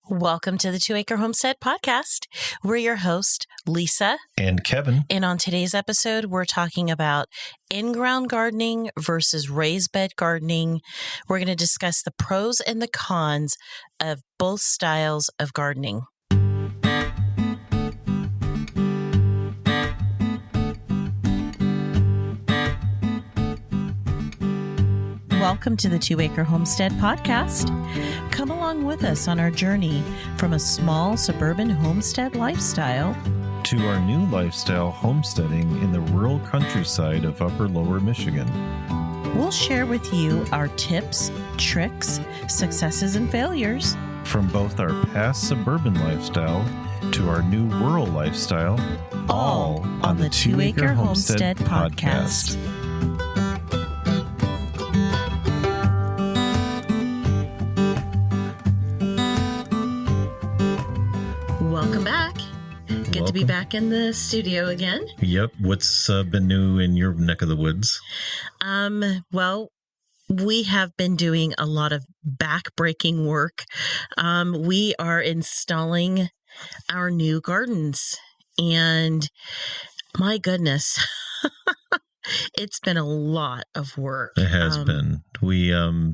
Welcome to the 2 Acre Homestead Podcast. We're your host, Lisa. And Kevin. And on today's episode, we're talking about in-ground gardening versus raised bed gardening. We're going to discuss the pros and the cons of both styles of gardening. Welcome to the 2 Acre Homestead Podcast. Come along with us on our journey from a small suburban homestead lifestyle to our new lifestyle homesteading in the rural countryside of Upper Lower Michigan. We'll share with you our tips, tricks, successes, and failures. From both our past suburban lifestyle to our new rural lifestyle, all on the 2 Acre Homestead Podcast. Welcome back. Good to be back in the studio again. Yep. What's been new in your neck of the woods? Well, we have been doing a lot of back-breaking work. We are installing our new gardens, and my goodness, it's been a lot of work. It has been. We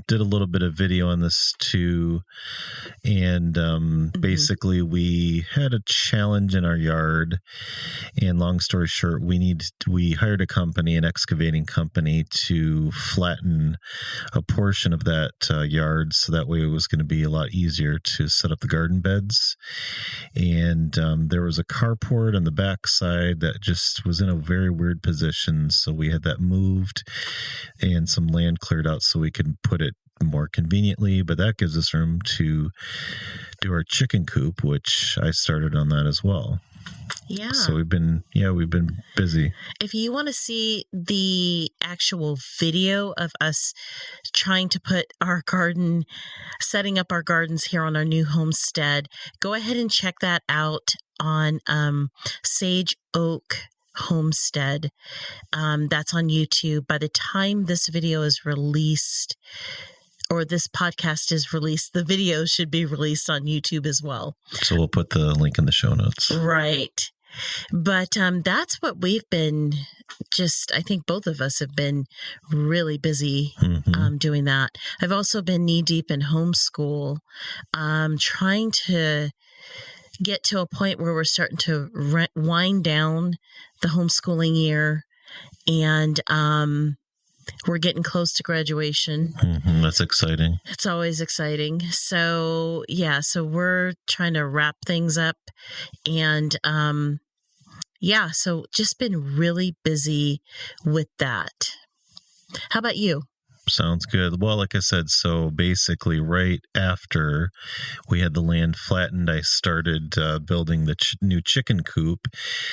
did a little bit of video on this too, and basically we had a challenge in our yard, and long story short, we hired a company, an excavating company, to flatten a portion of that yard, so that way it was going to be a lot easier to set up the garden beds. And there was a carport on the backside that just was in a very weird position, so we had that moved and some land cleared out so we could put it more conveniently, but that gives us room to do our chicken coop, which I started on that as well. Yeah. So we've been busy. If you want to see the actual video of us trying to put setting up our gardens here on our new homestead, go ahead and check that out on Sage Oak Homestead. That's on YouTube. By the time this video is released, or this podcast is released, the video should be released on YouTube as well. So we'll put the link in the show notes. Right. But that's what we've been I think both of us have been really busy doing that. I've also been knee deep in homeschool, trying to get to a point where we're starting to wind down the homeschooling year, and we're getting close to graduation. That's exciting. It's always exciting. So so we're trying to wrap things up, and so just been really busy with that. How about you? Sounds good. Well, like I said, so basically right after we had the land flattened, I started building the new chicken coop.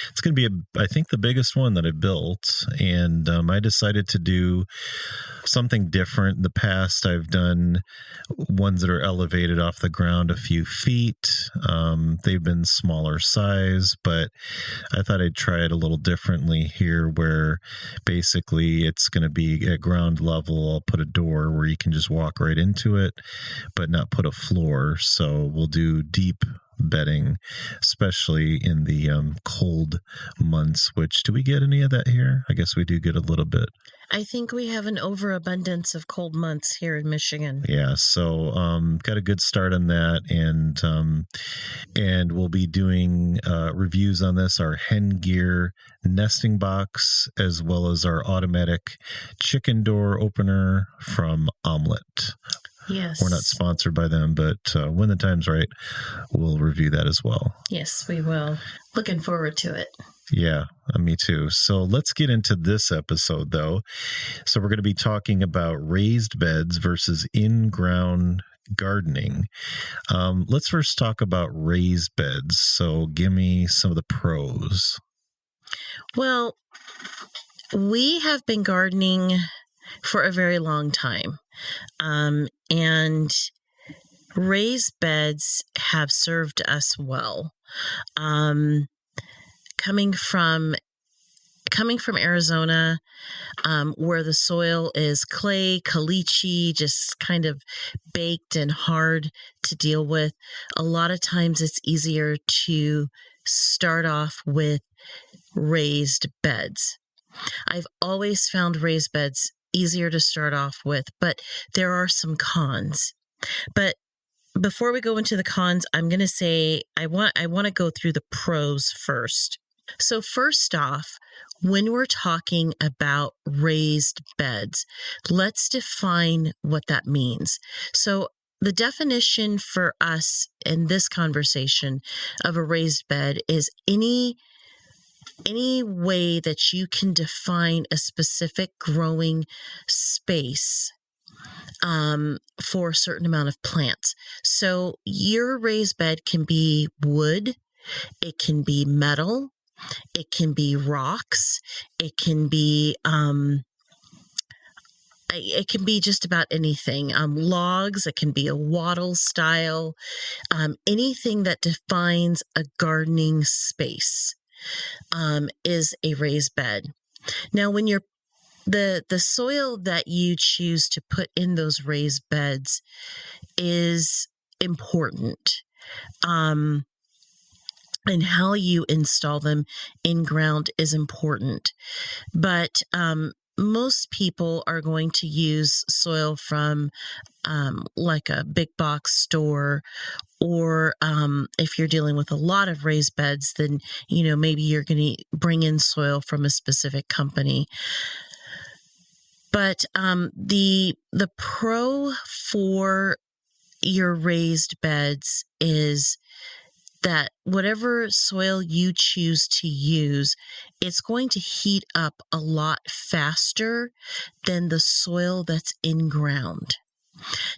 It's going to be, I think, the biggest one that I built. And I decided to do something different. In the past, I've done ones that are elevated off the ground a few feet. They've been smaller size, but I thought I'd try it a little differently here, where basically it's going to be at ground level. I'll put a door where you can just walk right into it, but not put a floor. So we'll do deep bedding, especially in the cold months, which, do we get any of that here? I guess we do get a little bit. I think we have an overabundance of cold months here in Michigan. Yeah, so got a good start on that, and we'll be doing reviews on this, our Hen Gear nesting box, as well as our automatic chicken door opener from Omelette. Yes. We're not sponsored by them, but when the time's right, we'll review that as well. Yes, we will. Looking forward to it. Yeah, me too. So let's get into this episode, though. So we're going to be talking about raised beds versus in-ground gardening. Let's first talk about raised beds. So give me some of the pros. Well, we have been gardening for a very long time. And raised beds have served us well. Coming from coming from Arizona, where the soil is clay, caliche, just kind of baked and hard to deal with, a lot of times it's easier to start off with raised beds. I've always found raised beds easier to start off with, but there are some cons. But before we go into the cons, I'm going to say I want to go through the pros first. So first off, when we're talking about raised beds, let's define what that means. So the definition for us in this conversation of a raised bed is any way that you can define a specific growing space for a certain amount of plants. So your raised bed can be wood, it can be metal, it can be rocks, it can be just about anything. Logs, it can be a wattle style, anything that defines a gardening space is a raised bed. Now, when you're the soil that you choose to put in those raised beds is important. And how you install them in ground is important. But most people are going to use soil from like a big box store, or if you're dealing with a lot of raised beds, then maybe you're going to bring in soil from a specific company. But the pro for your raised beds is that whatever soil you choose to use, it's going to heat up a lot faster than the soil that's in ground.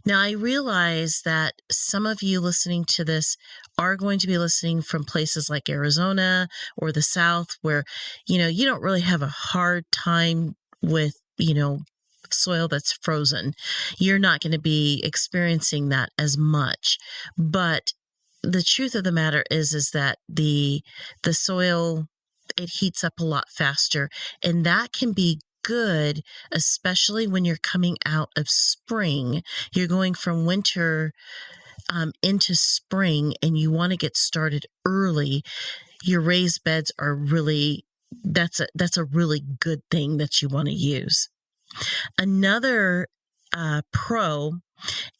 Now, I realize that some of you listening to this are going to be listening from places like Arizona or the South, where, you don't really have a hard time with, soil that's frozen. You're not going to be experiencing that as much. But the truth of the matter is that the soil, it heats up a lot faster, and that can be good, especially when you're coming out of spring. You're going from winter into spring, and you want to get started early. Your raised beds are really, that's a really good thing that you want to use. Another pro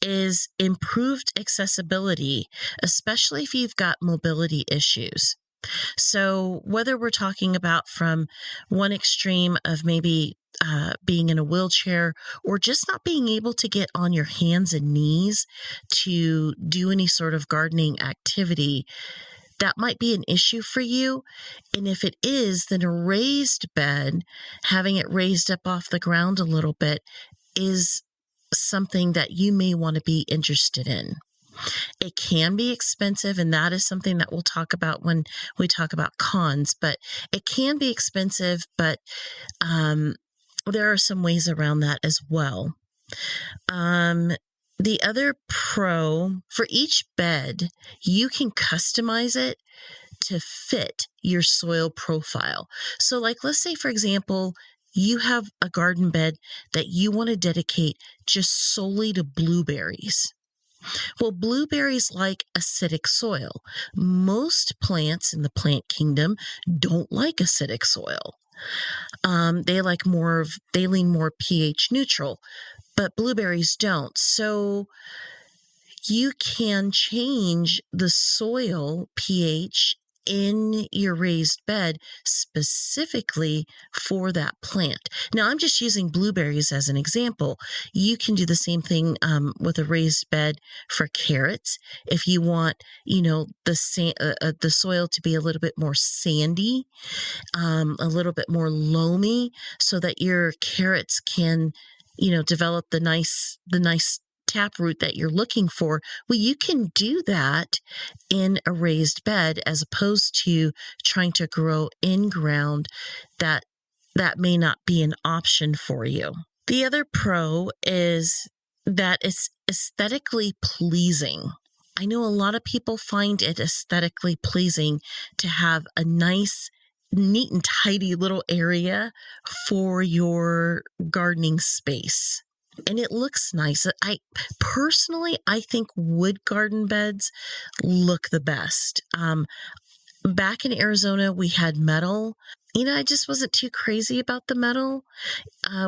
is improved accessibility, especially if you've got mobility issues. So whether we're talking about from one extreme of maybe being in a wheelchair, or just not being able to get on your hands and knees to do any sort of gardening activity, that might be an issue for you. And if it is, then a raised bed, having it raised up off the ground a little bit, is something that you may want to be interested in. It can be expensive, and that is something that we'll talk about when we talk about cons, but it can be expensive, but there are some ways around that as well. The other pro, for each bed, you can customize it to fit your soil profile. So let's say, for example, you have a garden bed that you want to dedicate just solely to blueberries. Well, blueberries like acidic soil. Most plants in the plant kingdom don't like acidic soil. They lean more pH neutral, but blueberries don't. So you can change the soil pH in your raised bed specifically for that plant. Now, I'm just using blueberries as an example. You can do the same thing with a raised bed for carrots. If you want, the soil to be a little bit more sandy, a little bit more loamy, so that your carrots can, develop the nice taproot that you're looking for. Well, you can do that in a raised bed, as opposed to trying to grow in ground that may not be an option for you. The other pro is that it's aesthetically pleasing. I know a lot of people find it aesthetically pleasing to have a nice, neat and tidy little area for your gardening space. And it looks nice. I think wood garden beds look the best. Back in Arizona, we had metal. I just wasn't too crazy about the metal.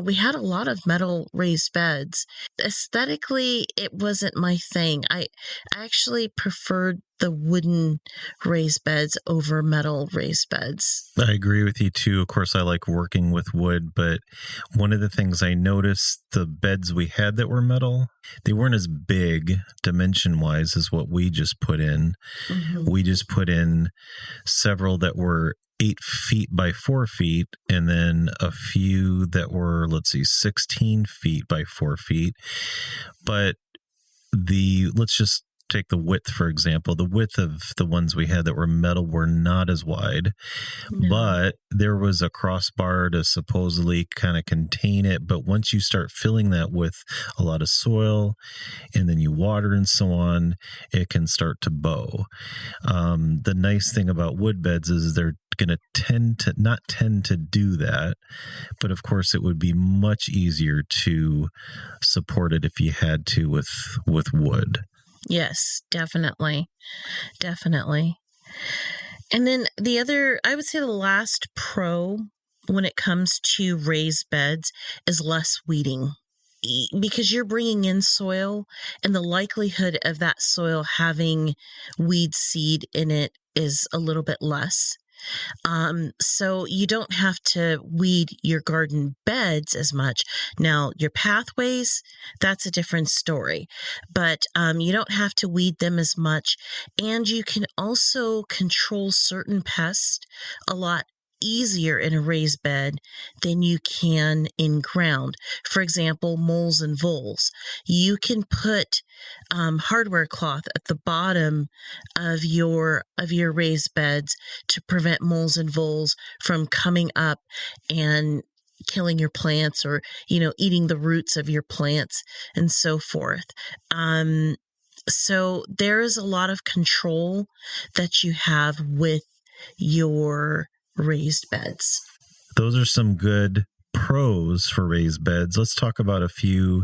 We had a lot of metal raised beds. Aesthetically, it wasn't my thing. I actually preferred the wooden raised beds over metal raised beds. I agree with you too. Of course, I like working with wood, but one of the things I noticed, the beds we had that were metal, they weren't as big dimension-wise as what we just put in. Mm-hmm. We just put in several that were 8 feet by 4 feet, and then a few that were, 16 feet by 4 feet. But let's just take the width, for example. The width of the ones we had that were metal were not as wide, but there was a crossbar to supposedly kind of contain it. But once you start filling that with a lot of soil and then you water and so on, it can start to bow. The nice thing about wood beds is they're going to not tend to do that, but of course it would be much easier to support it if you had to with wood. Yes, definitely. Definitely. And then I would say the last pro when it comes to raised beds is less weeding, because you're bringing in soil, and the likelihood of that soil having weed seed in it is a little bit less. So you don't have to weed your garden beds as much. Now, your pathways, that's a different story, but you don't have to weed them as much. And you can also control certain pests a lot easier in a raised bed than you can in ground. For example, moles and voles. You can put hardware cloth at the bottom of your raised beds to prevent moles and voles from coming up and killing your plants, or eating the roots of your plants and so forth. So there is a lot of control that you have with your raised beds. Those are some good pros for raised beds. Let's talk about a few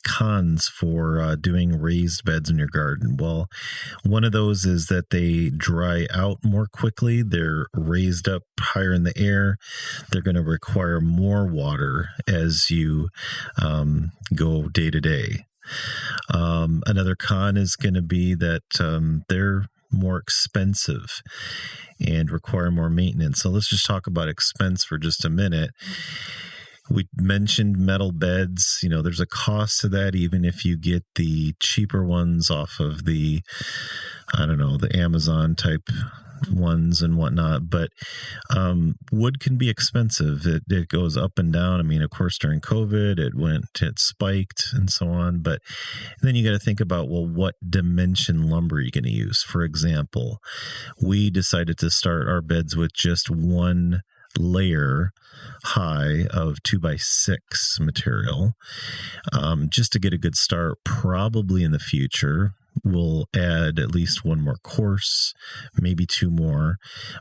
cons for doing raised beds in your garden. Well, one of those is that they dry out more quickly. They're raised up higher in the air. They're going to require more water as you go day to day. Another con is going to be that they're more expensive and require more maintenance. So let's just talk about expense for just a minute. We mentioned metal beds. There's a cost to that, even if you get the cheaper ones off of the Amazon type ones and whatnot. But wood can be expensive. It goes up and down. I mean, of course, during COVID, it spiked and so on. But then you got to think about, well, what dimension lumber are you going to use? For example, we decided to start our beds with just one layer high of 2x6 material, just to get a good start. Probably in the future we'll add at least one more course, maybe two more,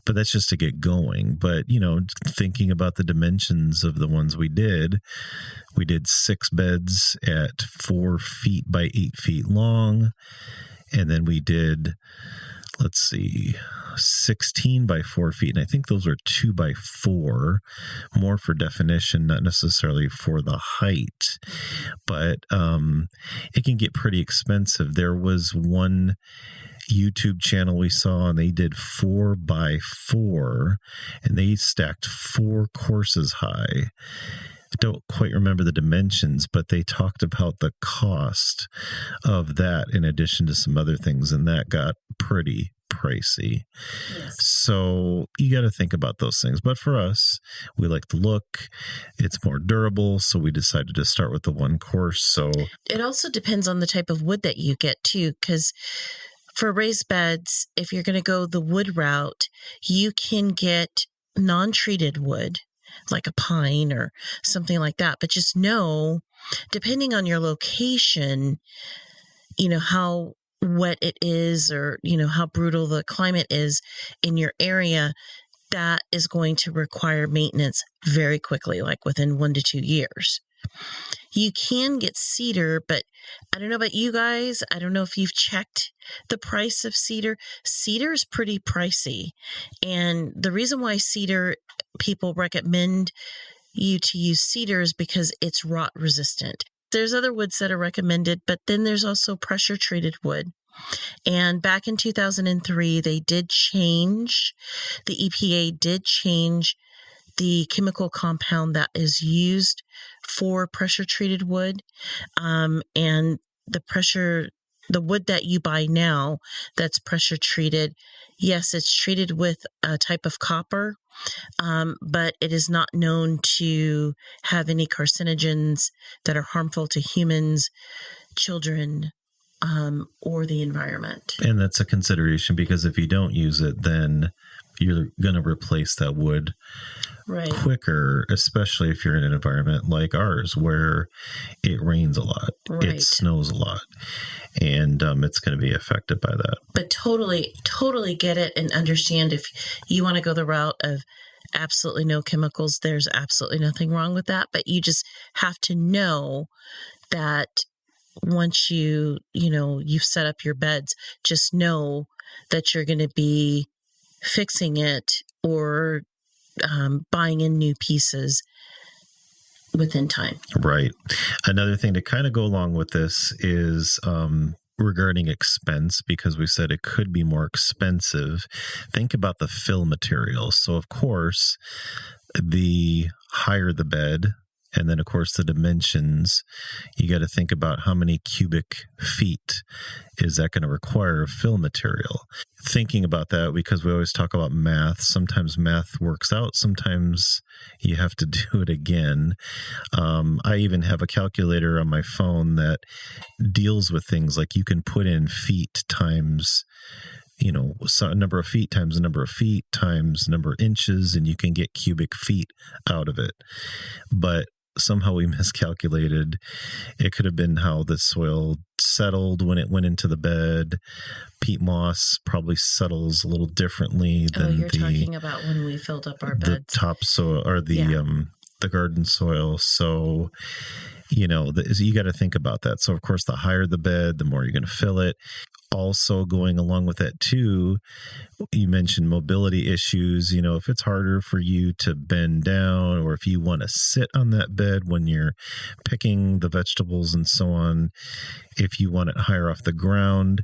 but that's just to get going. But thinking about the dimensions of the ones we did 6 beds at 4 feet by 8 feet long, and then we did 16 by 4 feet. And I think those are 2 by 4, more for definition, not necessarily for the height. But it can get pretty expensive. There was one YouTube channel we saw, and they did 4 by 4, and they stacked 4 courses high. I don't quite remember the dimensions, but they talked about the cost of that in addition to some other things, and that got pretty pricey. Yes. So you got to think about those things. But for us, we like the look. It's more durable, so we decided to start with the one course. So it also depends on the type of wood that you get too, because for raised beds, if you're going to go the wood route, you can get non-treated wood, like a pine or something like that. But just know, depending on your location, how wet it is, or how brutal the climate is in your area, that is going to require maintenance very quickly, like within 1 to 2 years. You can get cedar, but I don't know about you guys. I don't know if you've checked the price of cedar. Cedar is pretty pricey. And the reason why cedar, people recommend you to use cedar is because it's rot resistant. There's other woods that are recommended, but then there's also pressure treated wood. And back in 2003, the EPA did change the chemical compound that is used for pressure treated wood. And the wood that you buy now that's pressure treated, yes, it's treated with a type of copper, but it is not known to have any carcinogens that are harmful to humans, children, or the environment. And that's a consideration, because if you don't use it, then you're going to replace that wood quicker, especially if you're in an environment like ours where it rains a lot, it snows a lot, and it's going to be affected by that. But totally get it and understand if you want to go the route of absolutely no chemicals, there's absolutely nothing wrong with that. But you just have to know that once you've set up your beds, just know that you're going to be fixing it or buying in new pieces within time. Right. Another thing to kind of go along with this is regarding expense, because we said it could be more expensive. Think about the fill materials. So, of course, the higher the bed, and then, of course, the dimensions, you got to think about how many cubic feet is that going to require of fill material. Thinking about that, because we always talk about math, sometimes math works out, sometimes you have to do it again. I even have a calculator on my phone that deals with things like you can put in feet times so a number of feet times a number of feet times number of inches, and you can get cubic feet out of it. But somehow we miscalculated. It could have been how the soil settled when it went into the bed. Peat moss probably settles a little differently than you're talking about when we filled up our beds. The topsoil or the garden soil. So, you got to think about that. So, of course, the higher the bed, the more you're going to fill it. Also, going along with that too, you mentioned mobility issues. If it's harder for you to bend down, or if you want to sit on that bed when you're picking the vegetables and so on, if you want it higher off the ground,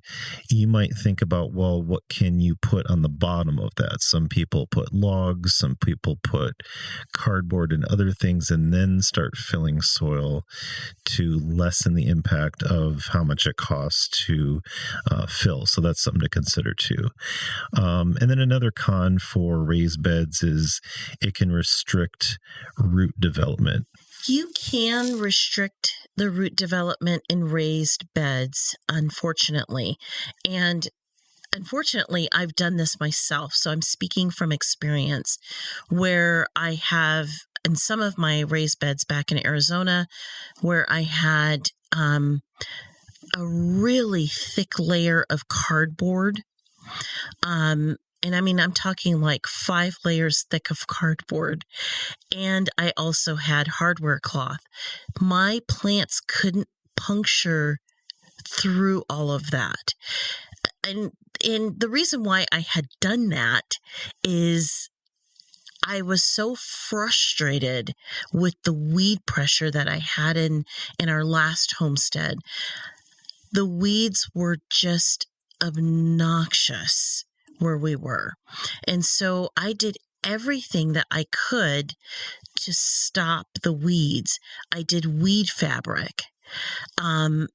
you might think about, well, what can you put on the bottom of that? Some people put logs, some people put cardboard and other things, and then start filling soil to lessen the impact of how much it costs to fill. So that's something to consider too. And then another con for raised beds is it can restrict root development. You can restrict the root development in raised beds, unfortunately. And unfortunately, I've done this myself. So I'm speaking from experience, where I have, in some of my raised beds back in Arizona, where I had a really thick layer of cardboard. And I mean, I'm talking like 5 layers thick of cardboard. And I also had hardware cloth. My plants couldn't puncture through all of that. And the reason why I had done that is I was so frustrated with the weed pressure that I had in our last homestead. The weeds were just obnoxious where we were. And so I did everything that I could to stop the weeds. I did weed fabric. And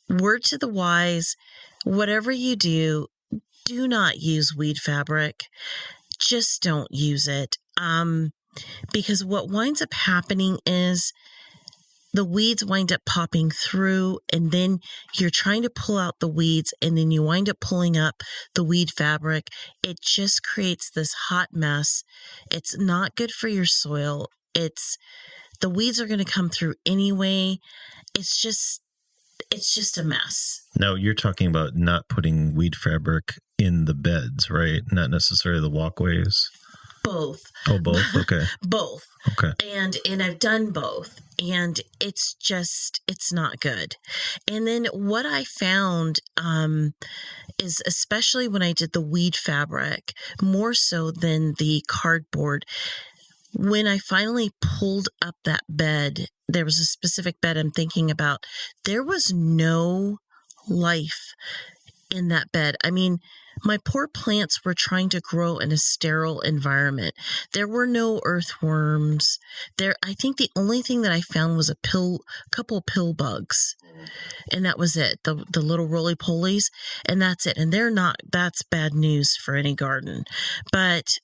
word to the wise, whatever you do not use weed fabric. Just don't use it. Because what winds up happening is the weeds wind up popping through, and then you're trying to pull out the weeds, and then you wind up pulling up the weed fabric. It just creates this hot mess. It's not good for your soil. The weeds are going to come through anyway. It's just, it's just a mess. Now, you're talking about not putting weed fabric in the beds, right? Not necessarily the walkways. Both. Oh, both? Okay. Both. Okay. And I've done both, and it's not good. And then what I found is, especially when I did the weed fabric, more so than the cardboard, when I finally pulled up that bed, there was a specific bed I'm thinking about. There was no life in that bed. I mean, my poor plants were trying to grow in a sterile environment. There were no earthworms. I think the only thing that I found was a couple pill bugs, and that was it. The little roly-polies, and that's it. And that's bad news for any garden. But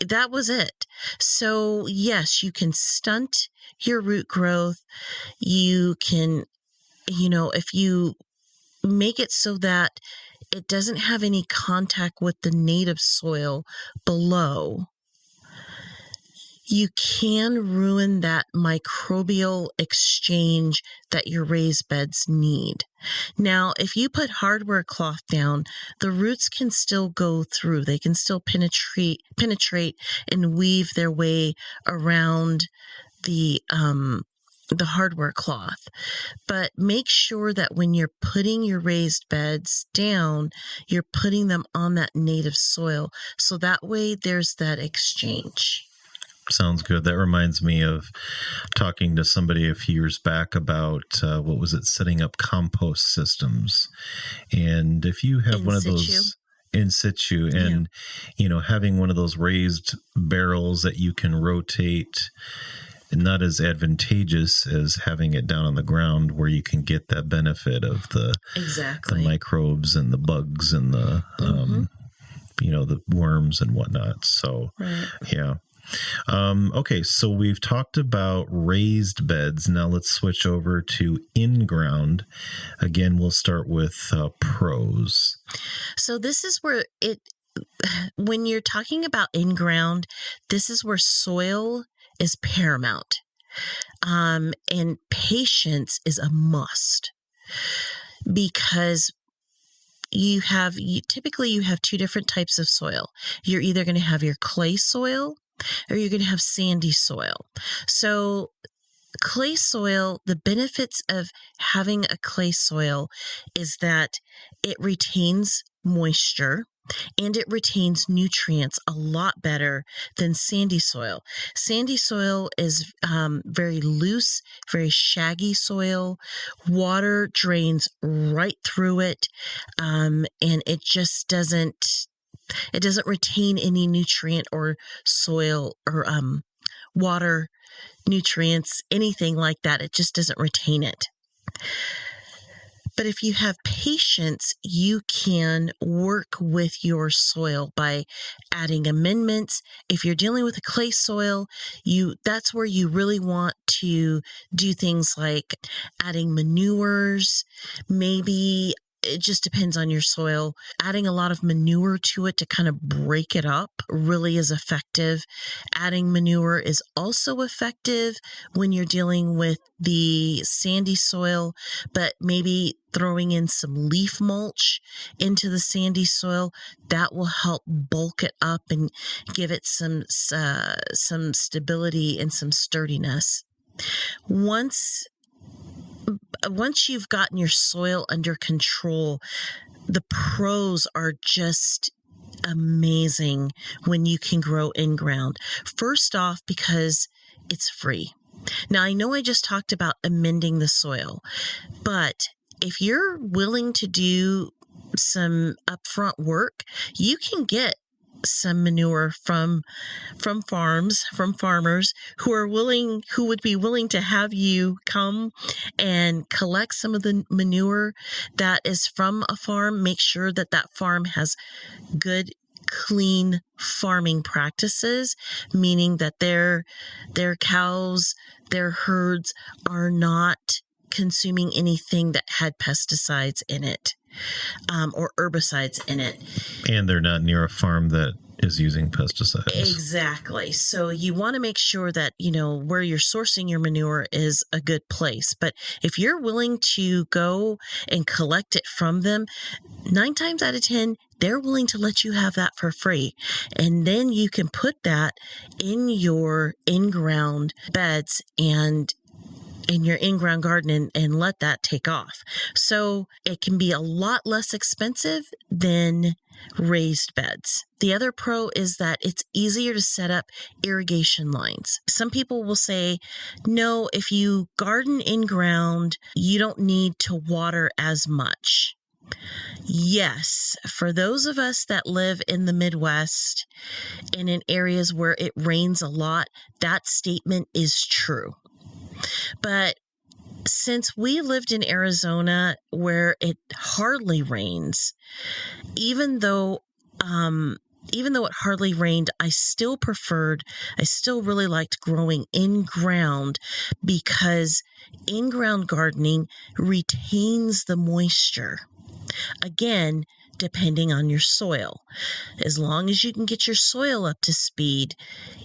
that was it. So yes, you can stunt your root growth. You can, if you make it so that it doesn't have any contact with the native soil below, you can ruin that microbial exchange that your raised beds need. Now, if you put hardware cloth down, the roots can still go through. They can still penetrate and weave their way around the hardware cloth. But make sure that when you're putting your raised beds down, you're putting them on that native soil. So that way there's that exchange. Sounds good. That reminds me of talking to somebody a few years back about, setting up compost systems. And if you have one of those in situ and, having one of those raised barrels that you can rotate, not as advantageous as having it down on the ground where you can get that benefit of the microbes and the bugs and the, the worms and whatnot. So, yeah. Okay, so we've talked about raised beds. Now let's switch over to in-ground. Again, we'll start with pros. So this is where when you're talking about in-ground, this is where soil is paramount. And patience is a must, because typically you have two different types of soil. You're either going to have your clay soil or you're going to have sandy soil. So clay soil, the benefits of having a clay soil is that it retains moisture and it retains nutrients a lot better than sandy soil. Sandy soil is very loose, very shaggy soil. Water drains right through it, and it just doesn't retain any nutrient or soil or water nutrients, anything like that. It just doesn't retain it. But if you have patience, you can work with your soil by adding amendments. If you're dealing with a clay soil, that's where you really want to do things like adding manures, maybe. It just depends on your soil. Adding a lot of manure to it to kind of break it up really is effective. Adding manure is also effective when you're dealing with the sandy soil, but maybe throwing in some leaf mulch into the sandy soil, that will help bulk it up and give it some stability and some sturdiness. Once you've gotten your soil under control, the pros are just amazing when you can grow in ground. First off, because it's free. Now, I know I just talked about amending the soil, but if you're willing to do some upfront work, you can get some manure from farmers who would be willing to have you come and collect some of the manure that is from a farm. Make sure that farm has good, clean farming practices, meaning that their cows, their herds are not consuming anything that had pesticides in it. Or herbicides in it. And they're not near a farm that is using pesticides. Exactly. So you want to make sure that, where you're sourcing your manure is a good place. But if you're willing to go and collect it from them, 9 times out of 10, they're willing to let you have that for free. And then you can put that in your in-ground beds and in your in-ground garden and let that take off. So it can be a lot less expensive than raised beds. The other pro is that it's easier to set up irrigation lines. Some people will say, no, if you garden in-ground, you don't need to water as much. Yes, for those of us that live in the Midwest and in areas where it rains a lot, that statement is true. But since we lived in Arizona where it hardly rains, even though it hardly rained, I still really liked growing in ground because in-ground gardening retains the moisture. Again, depending on your soil. As long as you can get your soil up to speed,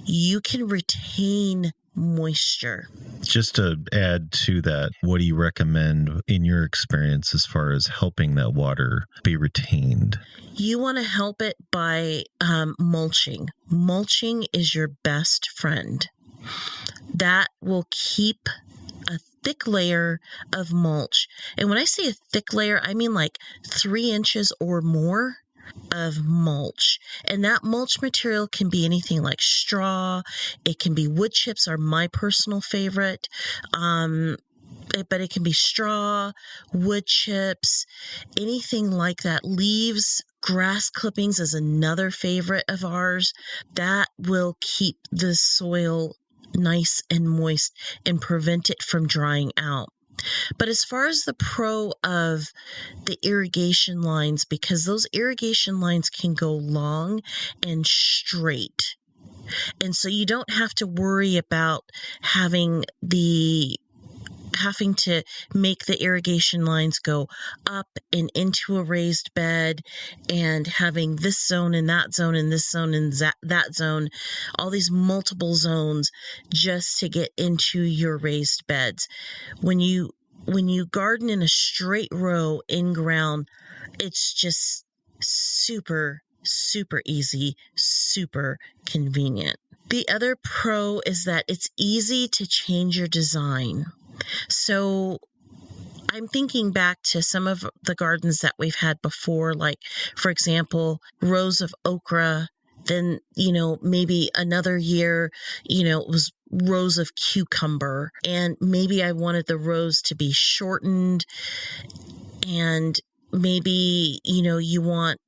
you can retain moisture. Just to add to that, what do you recommend in your experience as far as helping that water be retained? You want to help it by mulching. Mulching is your best friend. That will keep a thick layer of mulch. And when I say a thick layer, I mean like 3 inches or more of mulch. And that mulch material can be anything like straw. It can be wood chips are my personal favorite. But it can be straw, wood chips, anything like that. Leaves, grass clippings is another favorite of ours. That will keep the soil nice and moist and prevent it from drying out. But as far as the pro of the irrigation lines, because those irrigation lines can go long and straight. And so you don't have to worry about having to make the irrigation lines go up and into a raised bed and having this zone and that zone and this zone and that zone, all these multiple zones just to get into your raised beds. When you garden in a straight row in ground, it's just super, super easy, super convenient. The other pro is that it's easy to change your design. So I'm thinking back to some of the gardens that we've had before, like, for example, rows of okra. Then, maybe another year, it was rows of cucumber. And maybe I wanted the rows to be shortened. And maybe, you want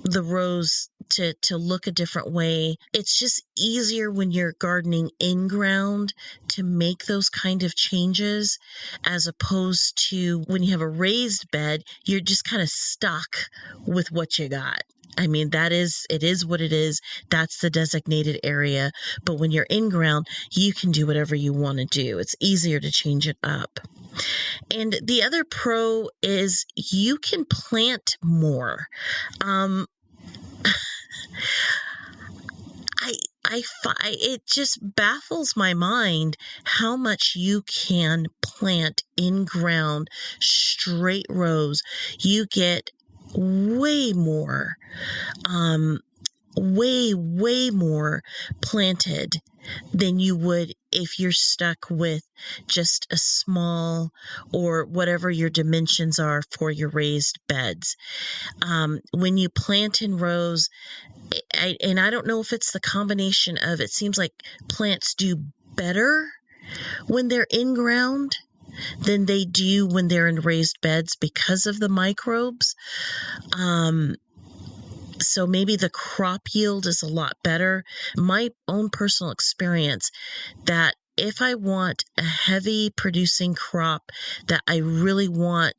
the rows to look a different way. It's just easier when you're gardening in ground to make those kind of changes, as opposed to when you have a raised bed, you're just kind of stuck with what you got. I mean, it is what it is. That's the designated area. But when you're in ground, you can do whatever you want to do. It's easier to change it up. And the other pro is you can plant more. It just baffles my mind how much you can plant in ground, straight rows. You get way more planted than you would if you're stuck with just a small or whatever your dimensions are for your raised beds. When you plant in rows, I don't know if it's the combination of, it seems like plants do better when they're in ground than they do when they're in raised beds because of the microbes. So maybe the crop yield is a lot better. My own personal experience that if I want a heavy producing crop that I really want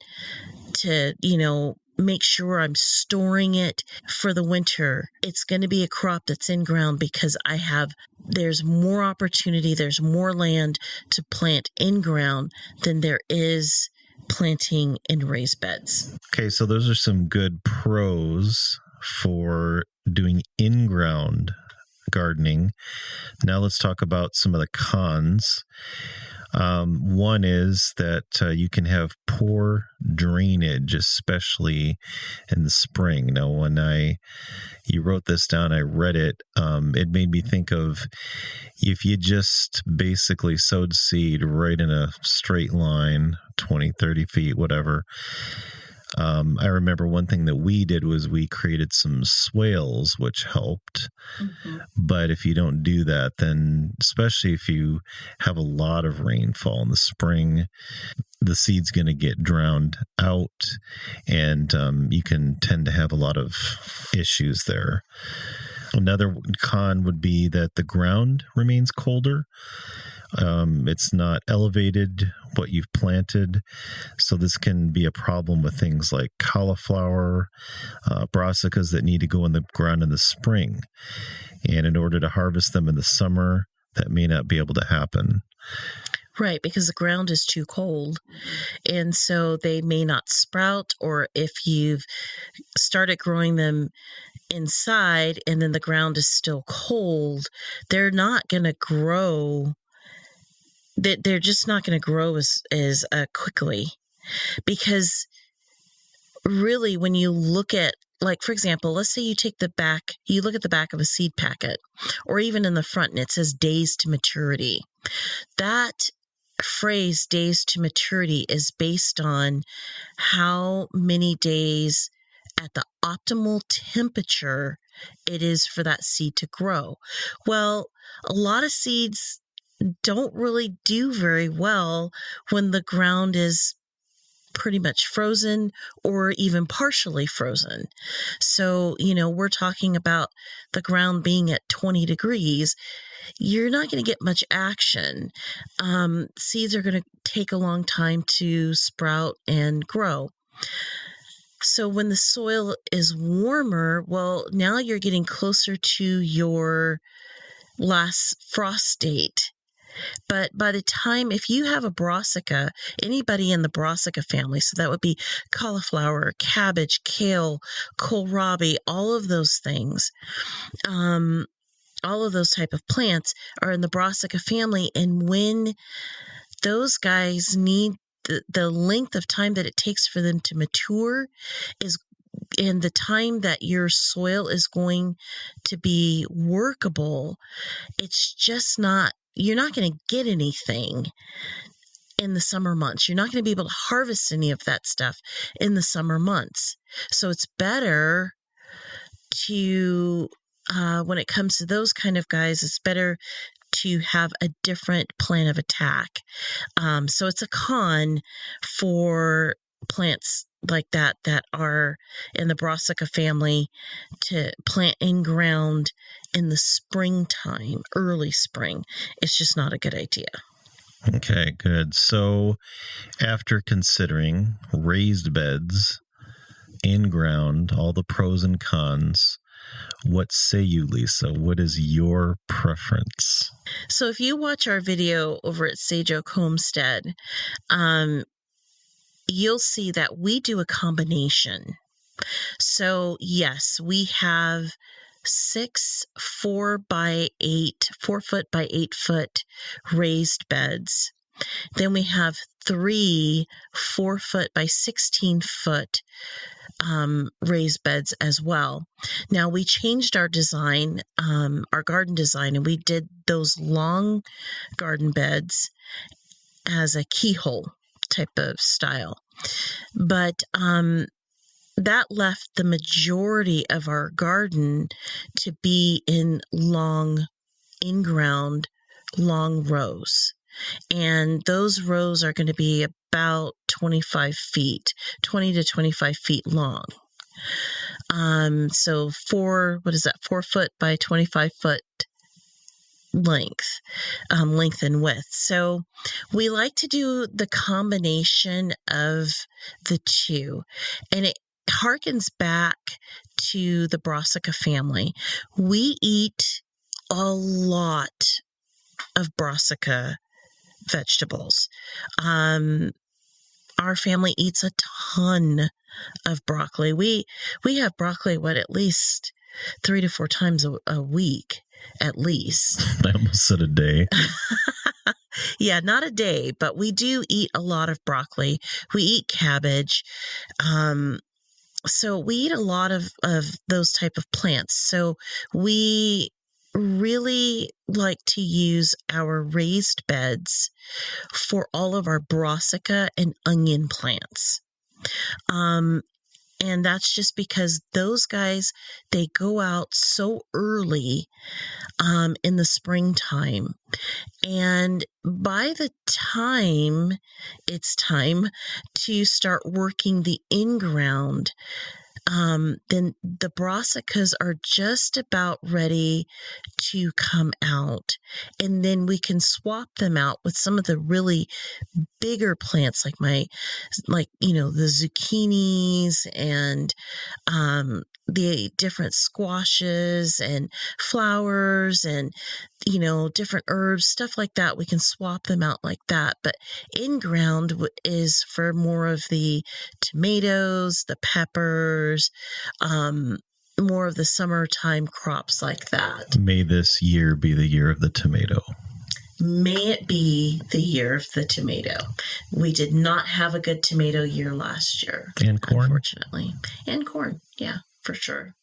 to, make sure I'm storing it for the winter, it's going to be a crop that's in ground because there's more opportunity, there's more land to plant in ground than there is planting in raised beds. Okay, so those are some good pros for doing in-ground gardening. Now let's talk about some of the cons. One is that you can have poor drainage, especially in the spring. Now, when you wrote this down, I read it. It made me think of if you just basically sowed seed right in a straight line, 20, 30 feet, whatever. I remember one thing that we did was we created some swales, which helped. Mm-hmm. But if you don't do that, then especially if you have a lot of rainfall in the spring, the seed's going to get drowned out, and you can tend to have a lot of issues there. Another con would be that the ground remains colder. It's not elevated what you've planted. So this can be a problem with things like cauliflower, brassicas that need to go in the ground in the spring. And in order to harvest them in the summer, that may not be able to happen. Right, because the ground is too cold. And so they may not sprout, or if you've started growing them inside and then the ground is still cold, they're not going to grow. They're just not going to grow as quickly, because really when you look at, like, for example, let's say you look at the back of a seed packet, or even in the front, and it says days to maturity. That phrase, days to maturity, is based on how many days at the optimal temperature it is for that seed to grow. Well, a lot of seeds don't really do very well when the ground is pretty much frozen or even partially frozen. So, we're talking about the ground being at 20 degrees. You're not going to get much action. Seeds are going to take a long time to sprout and grow. So when the soil is warmer, well, now you're getting closer to your last frost date. But by the time, if you have a brassica, anybody in the brassica family, so that would be cauliflower, cabbage, kale, kohlrabi, all of those things, all of those type of plants are in the brassica family. And when those guys need the length of time that it takes for them to mature and the time that your soil is going to be workable, it's just not, you're not going to get anything in the summer months. You're not going to be able to harvest any of that stuff in the summer months. So it's better to, when it comes to those kind of guys, it's better to have a different plan of attack. So it's a con for plants like that are in the brassica family to plant in ground in the springtime, early spring. It's just not a good idea. Okay, good. So after considering raised beds, in ground, all the pros and cons, what say you, Lisa? What is your preference? So if you watch our video over at Sage Oak Homestead, you'll see that we do a combination. So yes, we have 6 4 foot by 8 foot raised beds. Then we have 3 4 foot by 16 foot raised beds as well. Now we changed our design, our garden design, and we did those long garden beds as a keyhole type of style. But that left the majority of our garden to be in in-ground, long rows. And those rows are going to be about 20 to 25 feet long. So 4 foot by 25 foot length and width. So we like to do the combination of the two, and it harkens back to the brassica family. We eat a lot of brassica vegetables. our family eats a ton of broccoli. We have broccoli, at least 3 to 4 times a week, at least. I almost said a day. Yeah, not a day, but we do eat a lot of broccoli. We eat cabbage. So we eat a lot of those type of plants. So we really like to use our raised beds for all of our brassica and onion plants. And that's just because those guys, they go out so early in the springtime. And by the time it's time to start working the in-ground, then the brassicas are just about ready to come out. And then we can swap them out with some of the really bigger plants like the zucchinis and the different squashes and flowers and different herbs, stuff like that. We can swap them out like that. But in-ground is for more of the tomatoes, the peppers, more of the summertime crops like that. May this year be the year of the tomato. May it be the year of the tomato. We did not have a good tomato year last year. And corn? Unfortunately. And corn. Yeah, for sure.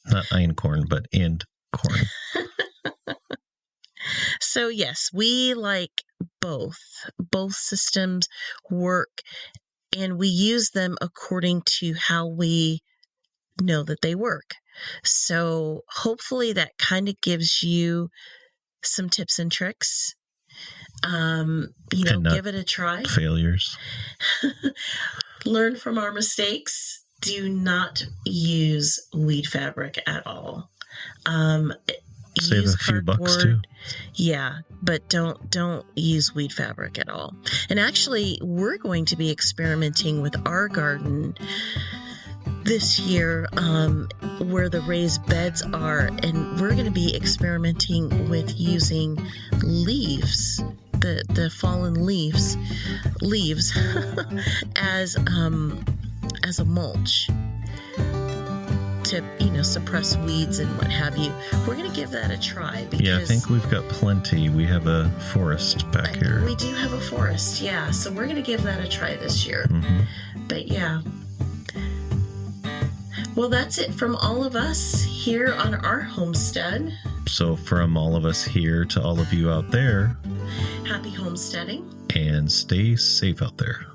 Not einkorn, but and corn. So yes, we like both. Both systems work, and we use them according to how we know that they work. So hopefully that kind of gives you some tips and tricks. Give it a try. Failures. Learn from our mistakes. Do not use weed fabric at all. Save a few bucks too. Yeah, but don't use weed fabric at all. And actually, we're going to be experimenting with our garden this year, where the raised beds are, and we're going to be experimenting with using leaves, the fallen leaves as a mulch to suppress weeds and what have you. We're going to give that a try. Yeah, I think we've got plenty. We have a forest back here. We do have a forest, yeah. So we're going to give that a try this year. Mm-hmm. But yeah. Well, that's it from all of us here on our homestead. So from all of us here to all of you out there, happy homesteading. And stay safe out there.